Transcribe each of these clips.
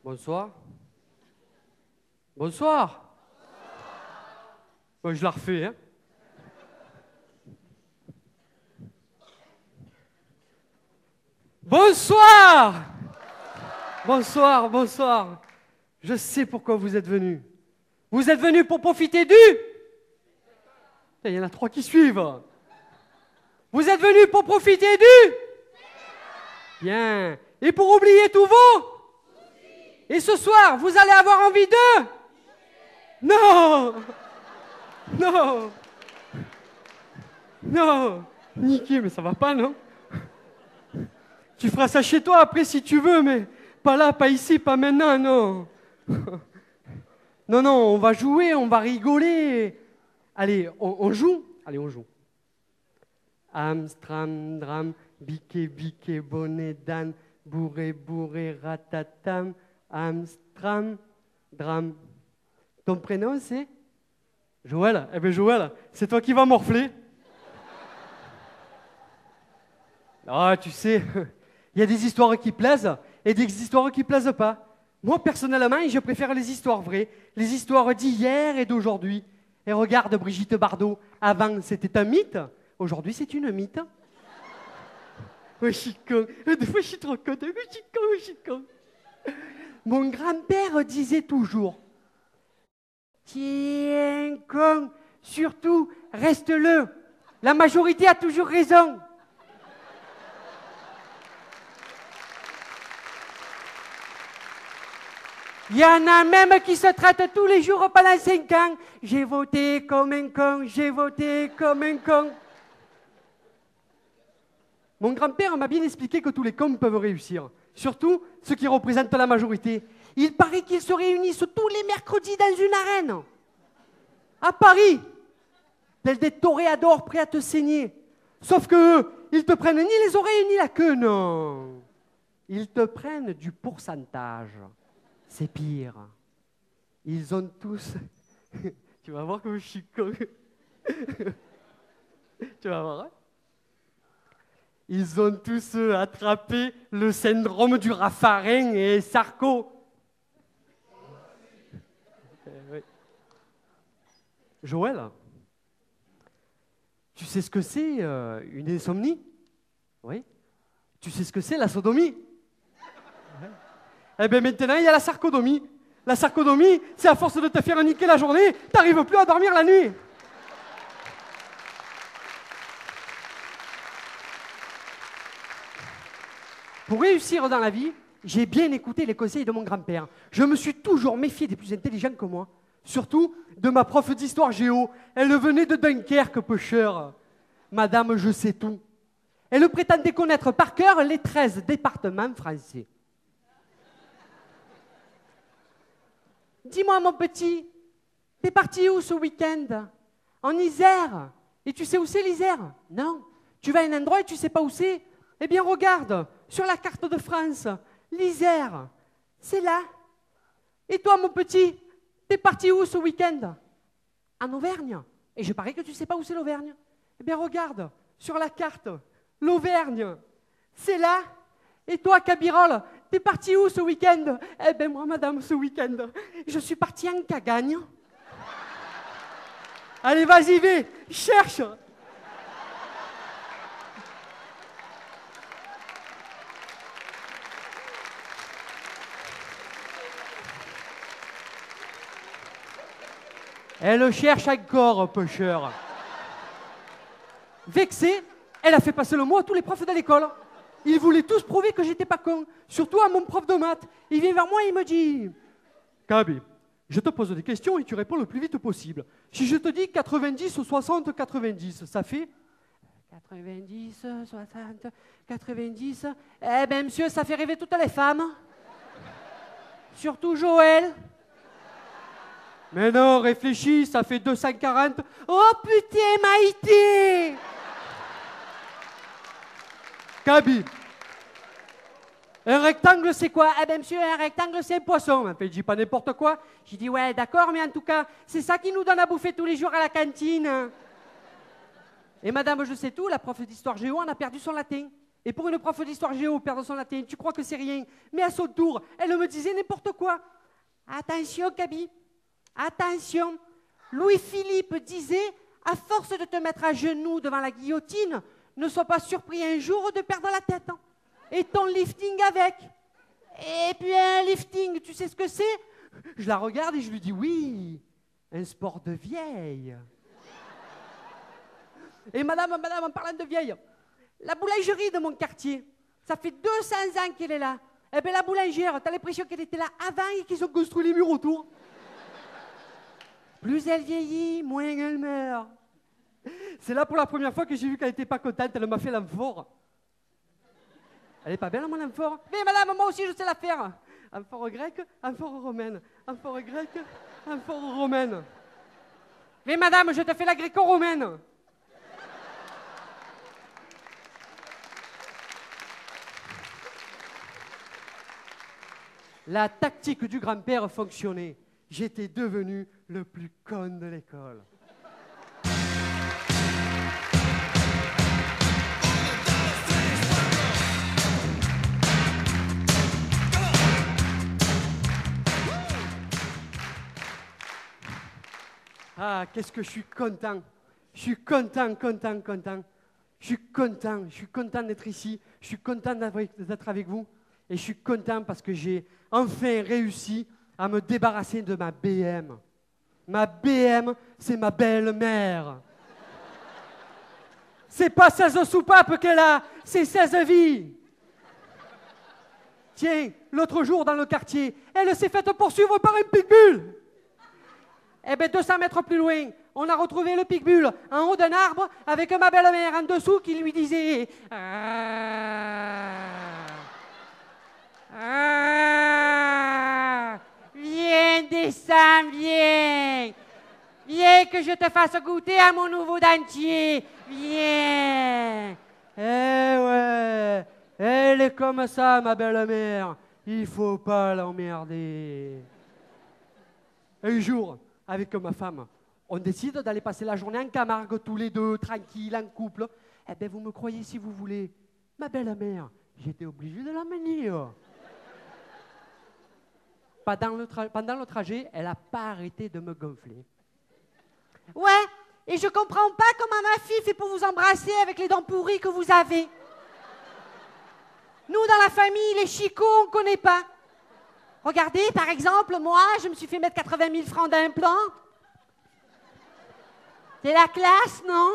Bonsoir. Bonsoir. Bon, je la refais, hein. Bonsoir. Bonsoir, bonsoir. Je sais pourquoi vous êtes venus. Vous êtes venus pour profiter du... Il y en a 3 qui suivent. Vous êtes venus pour profiter du... Bien. Et pour oublier tous vos... Et ce soir, vous allez avoir envie de... Non. Non. Non. Niqué, mais ça va pas, non? Tu feras ça chez toi après si tu veux, mais pas là, pas ici, pas maintenant, non. Non, non, on va jouer, on va rigoler. Allez, on joue? Allez, on joue. Amstram, dram, biquet, biquet, bonnet, dan, bourré, bourré, ratatam, Amstram, dram. Ton prénom, c'est Joël. Eh bien, Joël, c'est toi qui vas morfler. Ah, tu sais, il y a des histoires qui plaisent et des histoires qui plaisent pas. Moi, personnellement, je préfère les histoires vraies, les histoires d'hier et d'aujourd'hui. Et regarde Brigitte Bardot, avant c'était un mythe, aujourd'hui c'est une mythe. Oui, je suis con. Des fois, je suis trop con. Je suis con. Mon grand-père disait toujours, tiens, con, surtout, reste-le. La majorité a toujours raison. Il y en a même qui se traitent tous les jours pendant 5 ans. J'ai voté comme un con, j'ai voté comme un con. Mon grand-père m'a bien expliqué que tous les cons peuvent réussir, surtout ceux qui représentent la majorité. Il paraît qu'ils se réunissent tous les mercredis dans une arène, à Paris, tels des toréadors prêts à te saigner. Sauf que eux, ils te prennent ni les oreilles ni la queue, non. Ils te prennent du pourcentage. C'est pire. Ils ont tous... Tu vas voir comme je suis con. Tu vas voir, hein? Ils ont tous attrapé le syndrome du Raffarin et Sarko. Oui. Joël, tu sais ce que c'est une insomnie? Oui. Tu sais ce que c'est la sodomie? Ouais. Eh bien maintenant, il y a la sarcodomie. La sarcodomie, c'est à force de te faire niquer la journée, t'arrives plus à dormir la nuit. Pour réussir dans la vie, j'ai bien écouté les conseils de mon grand-père. Je me suis toujours méfié des plus intelligents que moi. Surtout de ma prof d'histoire géo. Elle venait de Dunkerque, pêcheur. Madame, je sais tout. Elle prétendait connaître par cœur les 13 départements français. Dis-moi, mon petit, t'es parti où ce week-end? En Isère. Et tu sais où c'est l'Isère? Non. Tu vas à un endroit et tu sais pas où c'est? Eh bien, regarde, sur la carte de France, l'Isère, c'est là. Et toi, mon petit, t'es parti où ce week-end? En Auvergne. Et je parie que tu sais pas où c'est l'Auvergne. Eh bien, regarde, sur la carte, l'Auvergne, c'est là. Et toi, Cabirol, t'es parti où ce week-end? Eh bien, moi, madame, ce week-end, je suis parti en Cagagne. Allez, vas-y, vais, cherche. Elle cherche encore, pêcheur. Vexée, elle a fait passer le mot à tous les profs de l'école. Ils voulaient tous prouver que j'étais pas con, surtout à mon prof de maths. Il vient vers moi et il me dit « Kaby, je te pose des questions et tu réponds le plus vite possible. Si je te dis 90 ou 60, 90, ça fait ?» 90, 60, 90... Eh ben monsieur, ça fait rêver toutes les femmes. Surtout Joël. Mais non, réfléchis, ça fait 240. Oh putain, Maïté! Kaby, un rectangle, c'est quoi? Eh bien, monsieur, un rectangle, c'est un poisson. Je dis pas n'importe quoi. J'ai dit, ouais, d'accord, mais en tout cas, c'est ça qui nous donne à bouffer tous les jours à la cantine. Et madame, je sais tout, la prof d'histoire géo, on a perdu son latin. Et pour une prof d'histoire géo, perdre son latin, tu crois que c'est rien. Mais à son tour, elle me disait n'importe quoi. Attention, Gabi, attention. Louis-Philippe disait, à force de te mettre à genoux devant la guillotine, ne sois pas surpris un jour de perdre la tête. Et ton lifting avec. Et puis un lifting, tu sais ce que c'est? Je la regarde et je lui dis oui, un sport de vieille. Et madame, en parlant de vieille, la boulangerie de mon quartier, ça fait 200 ans qu'elle est là. Eh bien la boulangère, t'as l'impression qu'elle était là avant et qu'ils ont construit les murs autour. Plus elle vieillit, moins elle meurt. C'est là pour la première fois que j'ai vu qu'elle n'était pas contente, elle m'a fait l'amphore. Elle est pas belle, mon amphore? Mais madame, moi aussi je sais la faire. Amphore grecque, amphore romaine. Amphore grecque, amphore romaine. Mais madame, je te fais la gréco-romaine. La tactique du grand-père fonctionnait. J'étais devenu le plus con de l'école. Ah, qu'est-ce que je suis content. Je suis content. Je suis content d'être ici. Je suis content d'être avec vous. Et je suis content parce que j'ai enfin réussi à me débarrasser de ma BM. Ma BM, c'est ma belle-mère. C'est pas 16 soupapes qu'elle a, c'est 16 vies. Tiens, l'autre jour dans le quartier, elle s'est faite poursuivre par un pitbull. Eh bien, 200 mètres plus loin, on a retrouvé le pitbull en haut d'un arbre avec ma belle-mère en dessous qui lui disait viens, descends, viens. Viens que je te fasse goûter à mon nouveau dentier. Viens. Eh ouais, elle est comme ça, ma belle-mère. Il faut pas l'emmerder. Un jour, avec ma femme, on décide d'aller passer la journée en Camargue, tous les deux, tranquilles, en couple. Eh bien, vous me croyez si vous voulez. Ma belle-mère, j'étais obligé de l'emmener. Pendant le trajet, elle n'a pas arrêté de me gonfler. Ouais, et je comprends pas comment ma fille fait pour vous embrasser avec les dents pourries que vous avez. Nous, dans la famille, les chicots, on ne connaît pas. Regardez, par exemple, moi, je me suis fait mettre 80 000 francs d'implant. C'est la classe, non?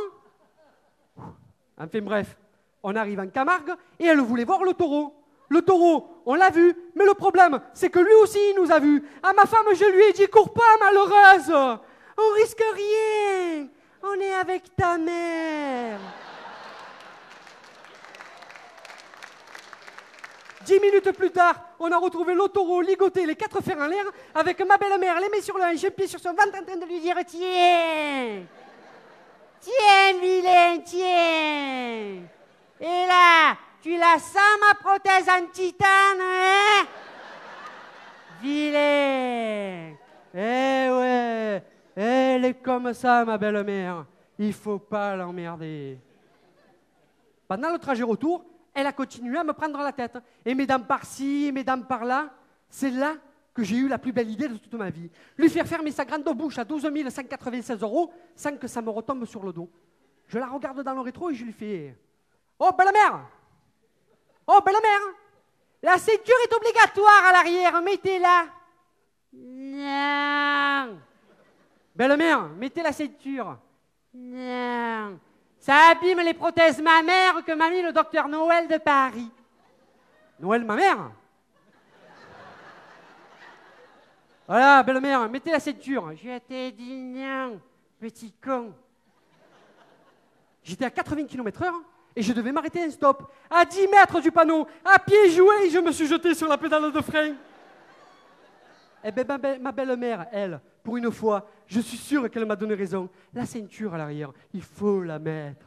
Enfin bref, on arrive en Camargue et elle voulait voir le taureau. Le taureau, on l'a vu, mais le problème, c'est que lui aussi, il nous a vus. À ma femme, je lui ai dit, cours pas, malheureuse. On risque rien. On est avec ta mère. 10 minutes plus tard, on a retrouvé le taureau ligoté, les 4 fers en l'air, avec ma belle-mère, les mains sur le hanche, un pied sur son ventre, en train de lui dire « Tiens, tiens, vilain, tiens. Et là, tu la sens, ma prothèse en titane, hein? Vilain. Eh ouais, elle est comme ça, ma belle-mère. Il faut pas l'emmerder. » Pendant le trajet retour, elle a continué à me prendre la tête. Et mesdames par-ci, mesdames par-là, c'est là que j'ai eu la plus belle idée de toute ma vie. Lui faire fermer sa grande bouche à 12 196 € sans que ça me retombe sur le dos. Je la regarde dans le rétro et je lui fais « Oh, belle-mère! Oh, belle-mère! La ceinture est obligatoire à l'arrière, mettez-la! » Non! Belle-mère, mettez la ceinture! Non! Ça abîme les prothèses mammaires que m'a mis le docteur Noël de Paris. Noël, ma mère? Voilà, belle-mère, mettez la ceinture. Je t'ai dit non, petit con. J'étais à 80 km/h et je devais m'arrêter un stop. À 10 mètres du panneau, à pieds joints, je me suis jeté sur la pédale de frein. Eh bien, ma belle-mère, elle, pour une fois, je suis sûr qu'elle m'a donné raison. La ceinture à l'arrière, il faut la mettre.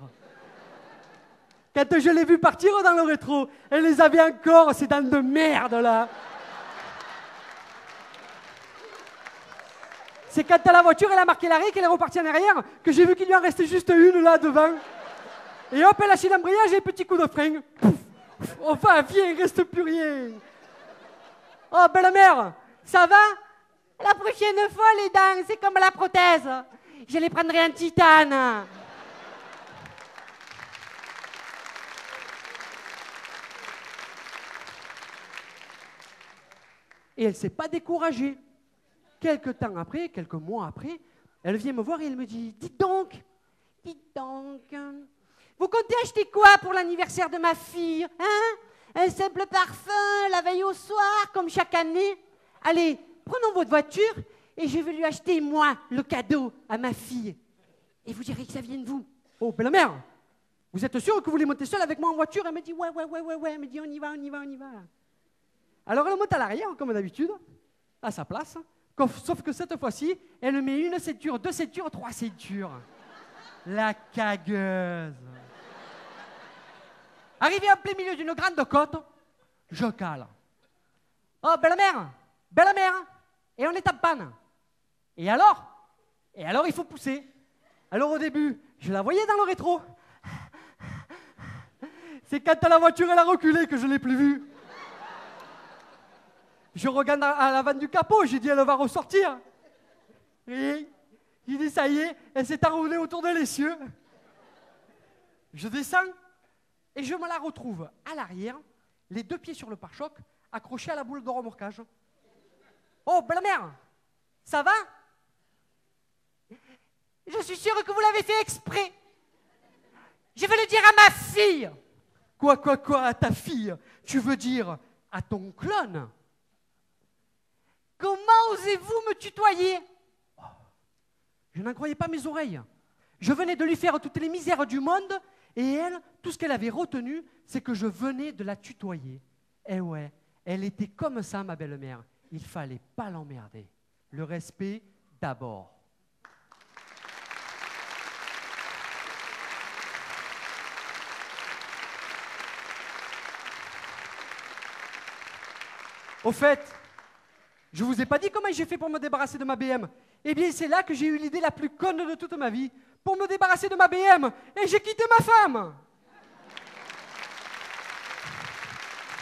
Quand je l'ai vue partir dans le rétro, elle les avait encore, ces dents de merde, là. C'est quand la voiture, elle a marqué l'arrêt, qu'elle est repartie en arrière, que j'ai vu qu'il lui en restait juste une, là, devant. Et hop, elle a lâché l'embrayage et petit coup de frein. Pouf. Enfin, viens, il reste plus rien. Oh, belle-mère, ça va? La prochaine fois, les dents, c'est comme la prothèse. Je les prendrai en titane. Et elle ne s'est pas découragée. Quelques temps après, quelques mois après, elle vient me voir et elle me dit, dites donc, vous comptez acheter quoi pour l'anniversaire de ma fille, hein? Un simple parfum, la veille au soir, comme chaque année. Allez, prenons votre voiture et je vais lui acheter, moi, le cadeau à ma fille. Et vous direz que ça vient de vous. Oh, belle-mère, vous êtes sûre que vous voulez monter seule avec moi en voiture? Elle me dit, ouais. Elle me dit, on y va. Alors elle monte à l'arrière, comme d'habitude, à sa place. Sauf que cette fois-ci, elle met une ceinture, 2 ceintures, 3 ceintures. La cagueuse. Arrivé en plein milieu d'une grande côte, je cale. Oh, belle-mère, et on est en panne. Et alors, il faut pousser. Alors au début, je la voyais dans le rétro. C'est quand la voiture elle a reculé que je ne l'ai plus vue. Je regarde à l'avant du capot, j'ai dit elle va ressortir. Et il dit ça y est, elle s'est enroulée autour de l'essieu. Je descends et je me la retrouve à l'arrière, les 2 pieds sur le pare-choc, accrochés à la boule de remorquage. Oh, belle-mère, ça va? Je suis sûre que vous l'avez fait exprès. Je vais le dire à ma fille. Quoi, à ta fille? Tu veux dire à ton clone? Comment osez-vous me tutoyer? Oh, je n'en croyais pas mes oreilles. Je venais de lui faire toutes les misères du monde et elle, tout ce qu'elle avait retenu, c'est que je venais de la tutoyer. Eh ouais, elle était comme ça, ma belle-mère. Il fallait pas l'emmerder. Le respect d'abord. Au fait, je vous ai pas dit comment j'ai fait pour me débarrasser de ma BM. Eh bien, c'est là que j'ai eu l'idée la plus conne de toute ma vie. Pour me débarrasser de ma BM. Et j'ai quitté ma femme.